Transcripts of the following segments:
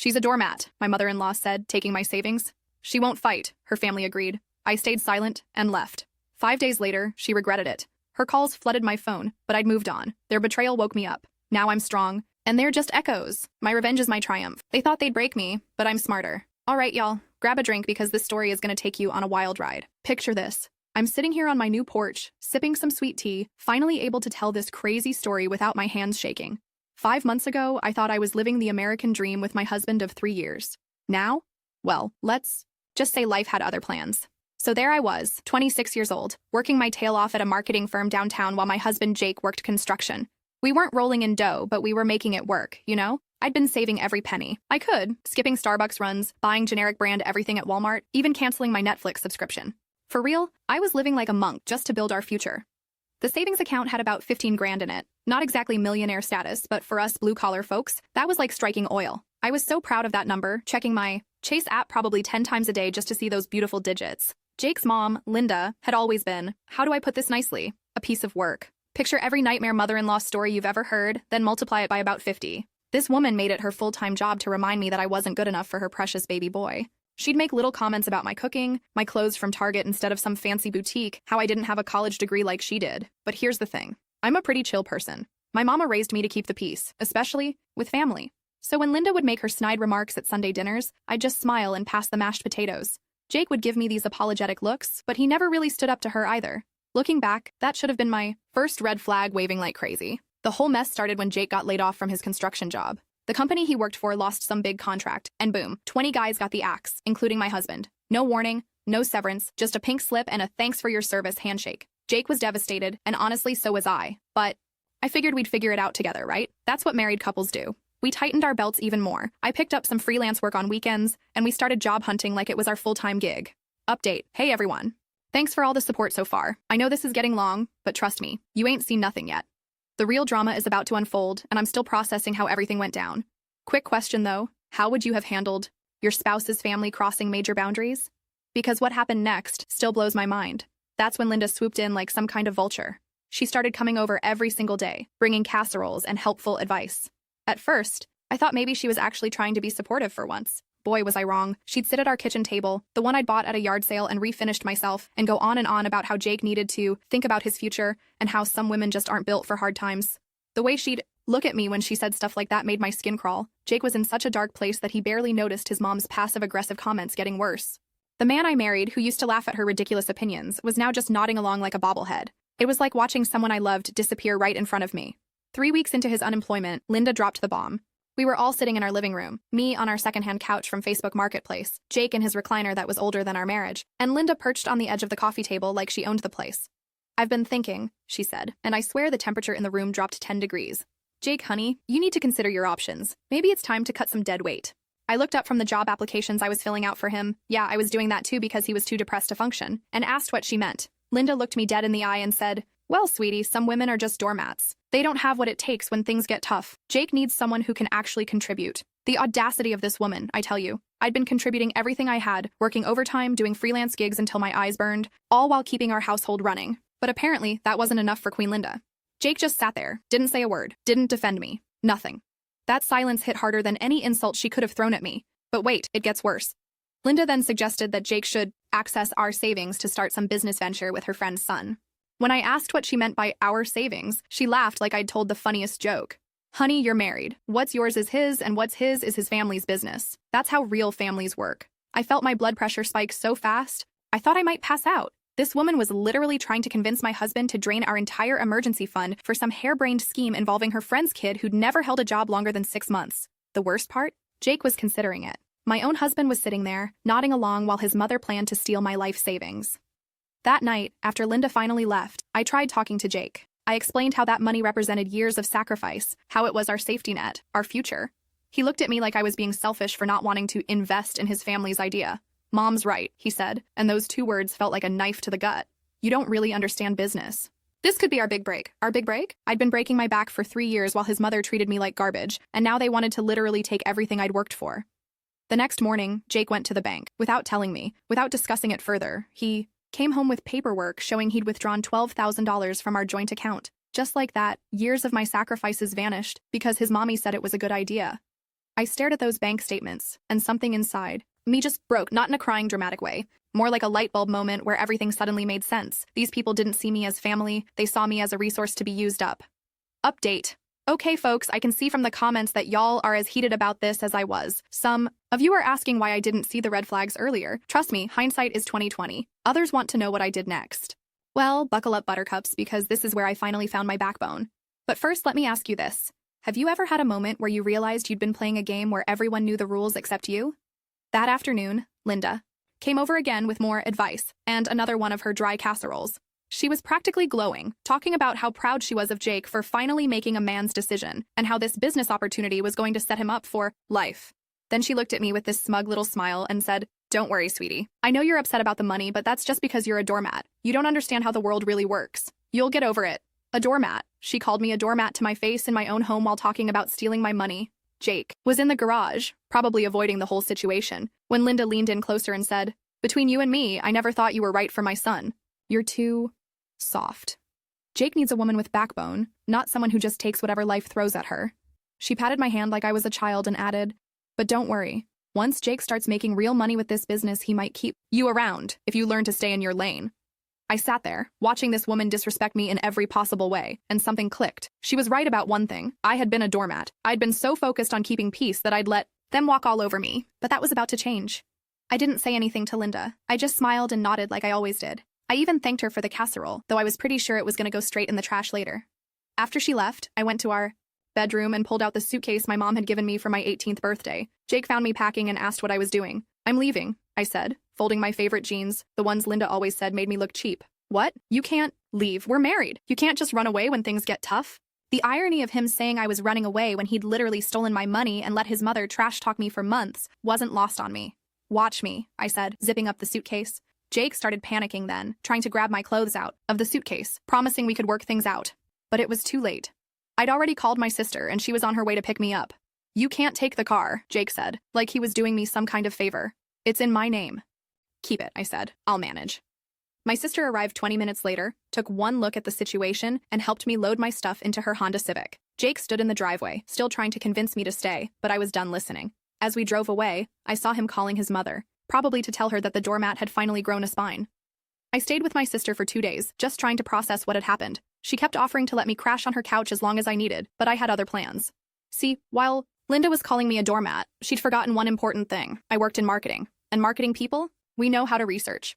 She's a doormat, my mother-in-law said, taking my savings. She won't fight, her family agreed. I stayed silent and left. 5 days later, she regretted it. Her calls flooded my phone, but I'd moved on. Their betrayal woke me up. Now I'm strong, and they're just echoes. My revenge is my triumph. They thought they'd break me, but I'm smarter. All right, y'all, grab a drink because this story is going to take you on a wild ride. Picture this. I'm sitting here on my new porch, sipping some sweet tea, finally able to tell this crazy story without my hands shaking. 5 months ago, I thought I was living the American dream with my husband of 3 years. Now? Well, let's just say life had other plans. So there I was, 26 years old, working my tail off at a marketing firm downtown while my husband Jake worked construction. We weren't rolling in dough, but we were making it work, you know? I'd been saving every penny I could, skipping Starbucks runs, buying generic brand everything at Walmart, even canceling my Netflix subscription. For real, I was living like a monk just to build our future. The savings account had about 15 grand in it. Not exactly millionaire status, but for us blue-collar folks, that was like striking oil. I was so proud of that number, checking my Chase app probably 10 times a day just to see those beautiful digits. Jake's mom, Linda, had always been, how do I put this nicely, a piece of work. Picture every nightmare mother-in-law story you've ever heard, then multiply it by about 50. This woman made it her full-time job to remind me that I wasn't good enough for her precious baby boy. She'd make little comments about my cooking, my clothes from Target instead of some fancy boutique, how I didn't have a college degree like she did. But here's the thing. I'm a pretty chill person. My mama raised me to keep the peace, especially with family. So when Linda would make her snide remarks at Sunday dinners, I'd just smile and pass the mashed potatoes. Jake would give me these apologetic looks, but he never really stood up to her either. Looking back, that should have been my first red flag waving like crazy. The whole mess started when Jake got laid off from his construction job. The company he worked for lost some big contract, and boom, 20 guys got the axe, including my husband. No warning, no severance, just a pink slip and a thanks for your service handshake. Jake was devastated, and honestly so was I. But I figured we'd figure it out together, right? That's what married couples do. We tightened our belts even more. I picked up some freelance work on weekends, and we started job hunting like it was our full-time gig. Update. Hey everyone. Thanks for all the support so far. I know this is getting long, but trust me, you ain't seen nothing yet. The real drama is about to unfold, and I'm still processing how everything went down. Quick question though, how would you have handled your spouse's family crossing major boundaries? Because what happened next still blows my mind. That's when Linda swooped in like some kind of vulture. She started coming over every single day, bringing casseroles and helpful advice. At first, I thought maybe she was actually trying to be supportive for once. Boy, was I wrong. She'd sit at our kitchen table, the one I'd bought at a yard sale and refinished myself, and go on and on about how Jake needed to think about his future and how some women just aren't built for hard times. The way she'd look at me when she said stuff like that made my skin crawl. Jake was in such a dark place that he barely noticed his mom's passive-aggressive comments getting worse. The man I married, who used to laugh at her ridiculous opinions, was now just nodding along like a bobblehead. It was like watching someone I loved disappear right in front of me. 3 weeks into his unemployment, Linda dropped the bomb. We were all sitting in our living room, me on our secondhand couch from Facebook Marketplace, Jake in his recliner that was older than our marriage, and Linda perched on the edge of the coffee table like she owned the place. I've been thinking, she said, and I swear the temperature in the room dropped 10 degrees. Jake, honey, you need to consider your options. Maybe it's time to cut some dead weight. I looked up from the job applications I was filling out for him. Yeah, I was doing that too because he was too depressed to function, and asked what she meant. Linda looked me dead in the eye and said, well, sweetie, some women are just doormats. They don't have what it takes when things get tough. Jake needs someone who can actually contribute. The audacity of this woman, I tell you. I'd been contributing everything I had, working overtime, doing freelance gigs until my eyes burned, all while keeping our household running. But apparently, that wasn't enough for Queen Linda. Jake just sat there, didn't say a word, didn't defend me, nothing. That silence hit harder than any insult she could have thrown at me. But wait, it gets worse. Linda then suggested that Jake should access our savings to start some business venture with her friend's son. When I asked what she meant by our savings, she laughed like I'd told the funniest joke. Honey, you're married. What's yours is his, and what's his is his family's business. That's how real families work. I felt my blood pressure spike so fast, I thought I might pass out. This woman was literally trying to convince my husband to drain our entire emergency fund for some harebrained scheme involving her friend's kid who'd never held a job longer than 6 months. The worst part? Jake was considering it. My own husband was sitting there, nodding along while his mother planned to steal my life savings. That night, after Linda finally left, I tried talking to Jake. I explained how that money represented years of sacrifice, how it was our safety net, our future. He looked at me like I was being selfish for not wanting to invest in his family's idea. Mom's right, he said, and those 2 words felt like a knife to the gut. You don't really understand business. This could be our big break. Our big break? I'd been breaking my back for 3 years while his mother treated me like garbage, and now they wanted to literally take everything I'd worked for. The next morning, Jake went to the bank, without telling me, without discussing it further. He came home with paperwork showing he'd withdrawn $12,000 from our joint account. Just like that, years of my sacrifices vanished because his mommy said it was a good idea. I stared at those bank statements, and something inside me just broke, not in a crying, dramatic way. More like a light bulb moment where everything suddenly made sense. These people didn't see me as family, they saw me as a resource to be used up. Update. Okay, folks, I can see from the comments that y'all are as heated about this as I was. Some of you are asking why I didn't see the red flags earlier. Trust me, hindsight is 20/20. Others want to know what I did next. Well, buckle up, buttercups, because this is where I finally found my backbone. But first, let me ask you this. Have you ever had a moment where you realized you'd been playing a game where everyone knew the rules except you? That afternoon, Linda came over again with more advice and another one of her dry casseroles. She was practically glowing, talking about how proud she was of Jake for finally making a man's decision and how this business opportunity was going to set him up for life. Then she looked at me with this smug little smile and said, "Don't worry, sweetie. I know you're upset about the money, but that's just because you're a doormat. You don't understand how the world really works. You'll get over it." A doormat. She called me a doormat to my face in my own home while talking about stealing my money. Jake was in the garage, probably avoiding the whole situation, when Linda leaned in closer and said, "Between you and me, I never thought you were right for my son. You're too soft. Jake needs a woman with backbone, not someone who just takes whatever life throws at her." She patted my hand like I was a child and added, "But don't worry. Once Jake starts making real money with this business, he might keep you around if you learn to stay in your lane." I sat there, watching this woman disrespect me in every possible way, and something clicked. She was right about one thing. I had been a doormat. I'd been so focused on keeping peace that I'd let them walk all over me, but that was about to change. I didn't say anything to Linda. I just smiled and nodded like I always did. I even thanked her for the casserole, though I was pretty sure it was going to go straight in the trash later. After she left, I went to our bedroom and pulled out the suitcase my mom had given me for my 18th birthday. Jake found me packing and asked what I was doing. "I'm leaving," I said, folding my favorite jeans, the ones Linda always said made me look cheap. "What? You can't leave. We're married. You can't just run away when things get tough." The irony of him saying I was running away when he'd literally stolen my money and let his mother trash talk me for months wasn't lost on me. "Watch me," I said, zipping up the suitcase. Jake started panicking then, trying to grab my clothes out of the suitcase, promising we could work things out. But it was too late. I'd already called my sister and she was on her way to pick me up. "You can't take the car," Jake said, like he was doing me some kind of favor. "It's in my name." "Keep it," I said. "I'll manage." My sister arrived 20 minutes later, took one look at the situation, and helped me load my stuff into her Honda Civic. Jake stood in the driveway, still trying to convince me to stay, but I was done listening. As we drove away, I saw him calling his mother, probably to tell her that the doormat had finally grown a spine. I stayed with my sister for 2 days, just trying to process what had happened. She kept offering to let me crash on her couch as long as I needed, but I had other plans. See, while Linda was calling me a doormat, she'd forgotten one important thing. I worked in marketing. And marketing people? We know how to research.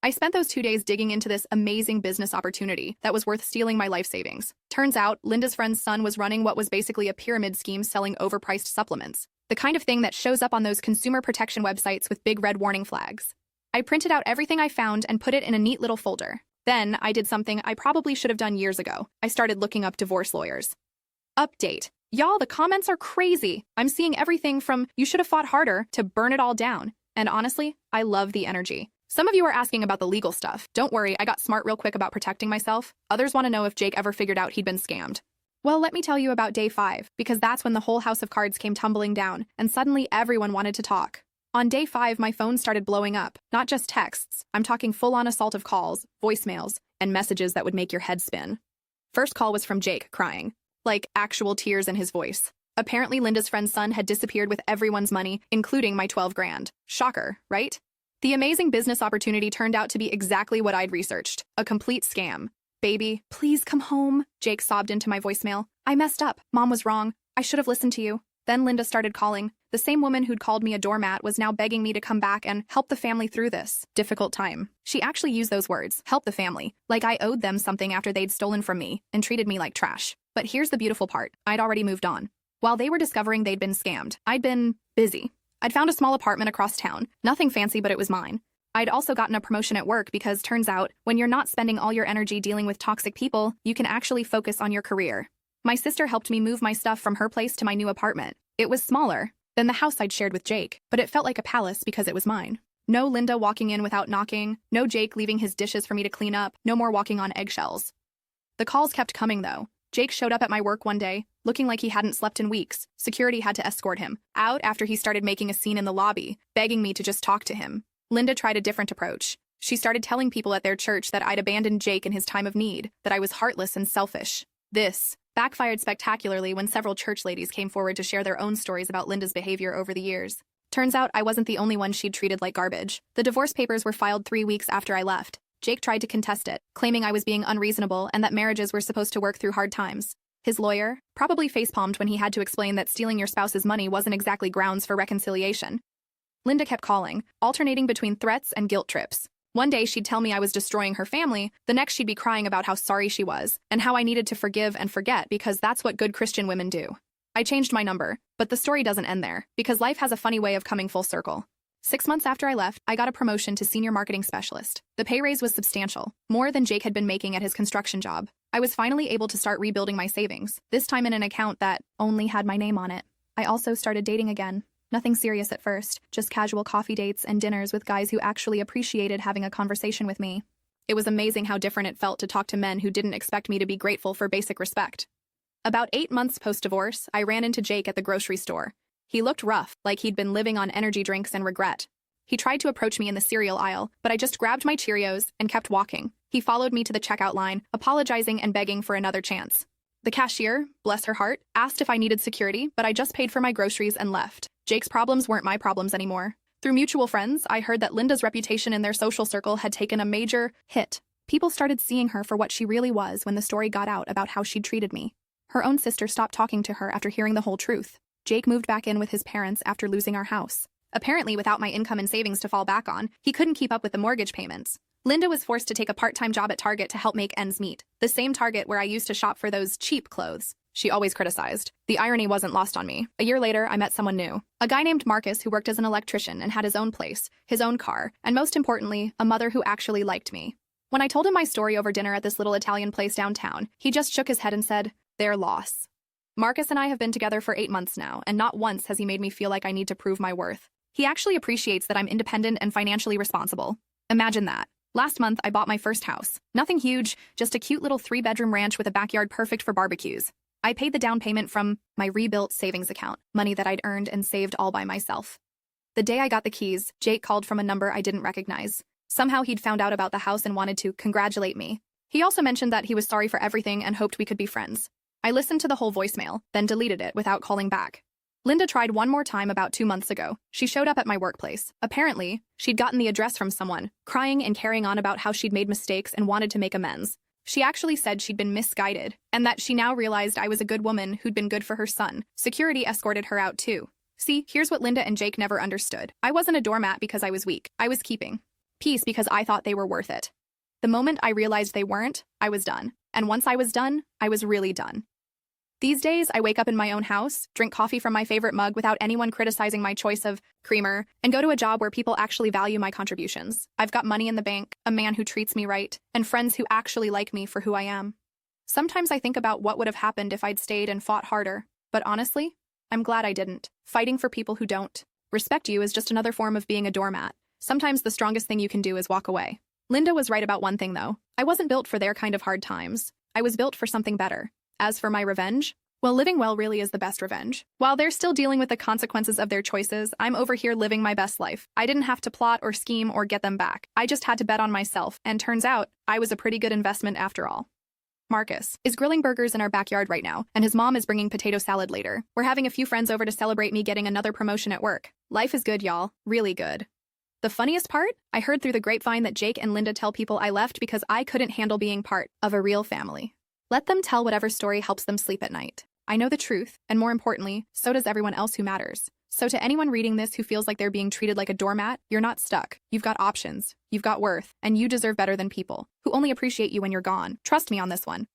I spent those 2 days digging into this amazing business opportunity that was worth stealing my life savings. Turns out, Linda's friend's son was running what was basically a pyramid scheme selling overpriced supplements. The kind of thing that shows up on those consumer protection websites with big red warning flags. I printed out everything I found and put it in a neat little folder. Then, I did something I probably should have done years ago. I started looking up divorce lawyers. Update. Y'all, the comments are crazy. I'm seeing everything from "you should have fought harder" to "burn it all down." And honestly, I love the energy. Some of you are asking about the legal stuff. Don't worry, I got smart real quick about protecting myself. Others want to know if Jake ever figured out he'd been scammed. Well, let me tell you about day 5, because that's when the whole house of cards came tumbling down, and suddenly everyone wanted to talk. On day 5, my phone started blowing up. Not just texts. I'm talking full-on assault of calls, voicemails, and messages that would make your head spin. First call was from Jake, crying. Like, actual tears in his voice. Apparently Linda's friend's son had disappeared with everyone's money, including my 12 grand. Shocker, right? The amazing business opportunity turned out to be exactly what I'd researched. A complete scam. "Baby, please come home," Jake sobbed into my voicemail. "I messed up. Mom was wrong. I should have listened to you." Then Linda started calling. The same woman who'd called me a doormat was now begging me to come back and help the family through this difficult time. She actually used those words, "help the family," like I owed them something after they'd stolen from me and treated me like trash. But here's the beautiful part. I'd already moved on. While they were discovering they'd been scammed, I'd been busy. I'd found a small apartment across town. Nothing fancy, but it was mine. I'd also gotten a promotion at work because turns out, when you're not spending all your energy dealing with toxic people, you can actually focus on your career. My sister helped me move my stuff from her place to my new apartment. It was smaller than the house I'd shared with Jake, but it felt like a palace because it was mine. No Linda walking in without knocking, no Jake leaving his dishes for me to clean up, no more walking on eggshells. The calls kept coming, though. Jake showed up at my work one day, looking like he hadn't slept in weeks. Security had to escort him out after he started making a scene in the lobby, begging me to just talk to him. Linda tried a different approach. She started telling people at their church that I'd abandoned Jake in his time of need, that I was heartless and selfish. This backfired spectacularly when several church ladies came forward to share their own stories about Linda's behavior over the years. Turns out I wasn't the only one she'd treated like garbage. The divorce papers were filed 3 weeks after I left. Jake tried to contest it, claiming I was being unreasonable and that marriages were supposed to work through hard times. His lawyer probably facepalmed when he had to explain that stealing your spouse's money wasn't exactly grounds for reconciliation. Linda kept calling, alternating between threats and guilt trips. One day she'd tell me I was destroying her family, the next she'd be crying about how sorry she was, and how I needed to forgive and forget because that's what good Christian women do. I changed my number, but the story doesn't end there, because life has a funny way of coming full circle. 6 months after I left, I got a promotion to senior marketing specialist. The pay raise was substantial, more than Jake had been making at his construction job. I was finally able to start rebuilding my savings, this time in an account that only had my name on it. I also started dating again. Nothing serious at first, just casual coffee dates and dinners with guys who actually appreciated having a conversation with me. It was amazing how different it felt to talk to men who didn't expect me to be grateful for basic respect. About 8 months post-divorce, I ran into Jake at the grocery store. He looked rough, like he'd been living on energy drinks and regret. He tried to approach me in the cereal aisle, but I just grabbed my Cheerios and kept walking. He followed me to the checkout line, apologizing and begging for another chance. The cashier, bless her heart, asked if I needed security, but I just paid for my groceries and left. Jake's problems weren't my problems anymore. Through mutual friends, I heard that Linda's reputation in their social circle had taken a major hit. People started seeing her for what she really was when the story got out about how she'd treated me. Her own sister stopped talking to her after hearing the whole truth. Jake moved back in with his parents after losing our house. Apparently, without my income and savings to fall back on, he couldn't keep up with the mortgage payments. Linda was forced to take a part-time job at Target to help make ends meet, the same Target where I used to shop for those cheap clothes she always criticized. The irony wasn't lost on me. A year later, I met someone new. A guy named Marcus who worked as an electrician and had his own place, his own car, and most importantly, a mother who actually liked me. When I told him my story over dinner at this little Italian place downtown, he just shook his head and said, "Their loss." Marcus and I have been together for 8 months now, and not once has he made me feel like I need to prove my worth. He actually appreciates that I'm independent and financially responsible. Imagine that. Last month, I bought my first house. Nothing huge, just a cute little 3-bedroom ranch with a backyard perfect for barbecues. I paid the down payment from my rebuilt savings account, money that I'd earned and saved all by myself. The day I got the keys, Jake called from a number I didn't recognize. Somehow he'd found out about the house and wanted to congratulate me. He also mentioned that he was sorry for everything and hoped we could be friends. I listened to the whole voicemail, then deleted it without calling back. Linda tried one more time about 2 months ago. She showed up at my workplace. Apparently, she'd gotten the address from someone, crying and carrying on about how she'd made mistakes and wanted to make amends. She actually said she'd been misguided, and that she now realized I was a good woman who'd been good for her son. Security escorted her out too. See, here's what Linda and Jake never understood. I wasn't a doormat because I was weak. I was keeping peace because I thought they were worth it. The moment I realized they weren't, I was done. And once I was done, I was really done. These days, I wake up in my own house, drink coffee from my favorite mug without anyone criticizing my choice of creamer, and go to a job where people actually value my contributions. I've got money in the bank, a man who treats me right, and friends who actually like me for who I am. Sometimes I think about what would have happened if I'd stayed and fought harder, but honestly, I'm glad I didn't. Fighting for people who don't respect you is just another form of being a doormat. Sometimes the strongest thing you can do is walk away. Linda was right about one thing, though. I wasn't built for their kind of hard times. I was built for something better. As for my revenge, well, living well really is the best revenge. While they're still dealing with the consequences of their choices, I'm over here living my best life. I didn't have to plot or scheme or get them back. I just had to bet on myself, and turns out, I was a pretty good investment after all. Marcus is grilling burgers in our backyard right now, and his mom is bringing potato salad later. We're having a few friends over to celebrate me getting another promotion at work. Life is good, y'all. Really good. The funniest part? I heard through the grapevine that Jake and Linda tell people I left because I couldn't handle being part of a real family. Let them tell whatever story helps them sleep at night. I know the truth, and more importantly, so does everyone else who matters. So to anyone reading this who feels like they're being treated like a doormat, you're not stuck. You've got options, you've got worth, and you deserve better than people who only appreciate you when you're gone. Trust me on this one.